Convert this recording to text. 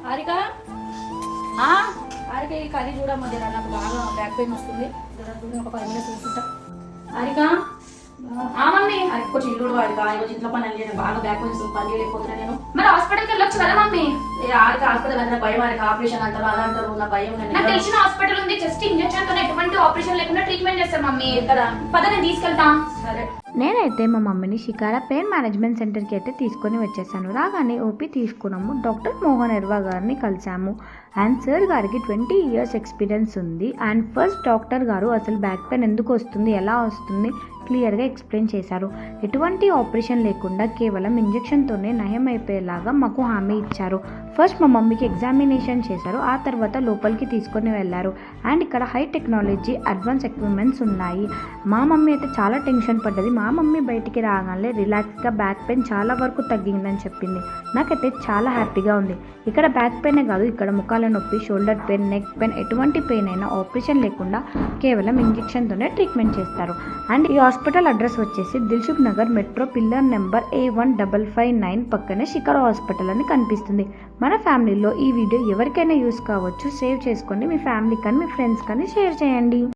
హారిక హారిక ఈ కర్రీ చూడమ్మా జర నాకు బాగా బ్యాక్ పెయిన్ వస్తుంది జర చూడండి ఒక 5 మినిట్స్ చూసుకుంటా హారిక మమ్మీ హారిక కొంచెం ఇల్లు హారిక ఈరోజు ఇంట్లో పని అని బాగా బ్యాక్ పెయిన్ వస్తుంది పని చేయలేకపోతున్నా నేను మరి హాస్పిటల్కి వెళ్ళొచ్చు కదా మమ్మీ హారిక హాస్పిటల్ అంటే భయం హారిక ఆపరేషన్ అంటారు అలా అంటారు నా భయం నాకు తెలిసిన హాస్పిటల్ ఉంది జస్ట్ ఇంజెక్షన్ తో ఎటువంటి ఆపరేషన్ లేకుండా ట్రీట్మెంట్ చేస్తారు మమ్మీ ఎక్కడ పద నేను తీసుకెళ్తా సరే నేనైతే మా మమ్మీని షికారా పెయిన్ మేనేజ్మెంట్ సెంటర్కి అయితే తీసుకొని వచ్చేసాను. రాగానే ఓపీ తీసుకున్నాము. డాక్టర్ మోహన్ ఎర్వా గారిని కలిసాము. అండ్ సార్ గారికి 20 years ఎక్స్పీరియన్స్ ఉంది. అండ్ ఫస్ట్ డాక్టర్ గారు అసలు బ్యాక్ పెయిన్ ఎందుకు వస్తుంది, ఎలా వస్తుంది క్లియర్గా ఎక్స్ప్లెయిన్ చేశారు. ఎటువంటి ఆపరేషన్ లేకుండా కేవలం ఇంజెక్షన్తోనే నయం అయిపోయేలాగా మాకు హామీ ఇచ్చారు. ఫస్ట్ మా మమ్మీకి ఎగ్జామినేషన్ చేశారు. ఆ తర్వాత లోపలికి తీసుకొని వెళ్ళారు. అండ్ ఇక్కడ హై టెక్నాలజీ అడ్వాన్స్ ఎక్విప్మెంట్స్ ఉన్నాయి. మా మమ్మీ అయితే చాలా టెన్షన్ పడ్డది. మా మమ్మీ బయటికి రాగానే రిలాక్స్గా బ్యాక్ పెయిన్ చాలా వరకు తగ్గిందని చెప్పింది. నాకైతే చాలా హ్యాపీగా ఉంది. ఇక్కడ బ్యాక్ పెయినే కాదు, ఇక్కడ ముఖాల నొప్పి, షోల్డర్ పెయిన్, నెక్ పెయిన్, ఎటువంటి పెయిన్ అయినా ఆపరేషన్ లేకుండా కేవలం ఇంజెక్షన్తోనే ట్రీట్మెంట్ చేస్తారు. అండ్ ఈ హాస్పిటల్ అడ్రస్ వచ్చేసి Dilsukh Nagar metro pillar number A1559 పక్కనే శిఖర్ హాస్పిటల్ అని కనిపిస్తుంది. మన ఫ్యామిలీలో ఈ వీడియో ఎవరికైనా యూస్ కావచ్చు. సేవ్ చేసుకోండి. మీ ఫ్యామిలీ కానీ మీ ఫ్రెండ్స్ కానీ షేర్ చేయండి.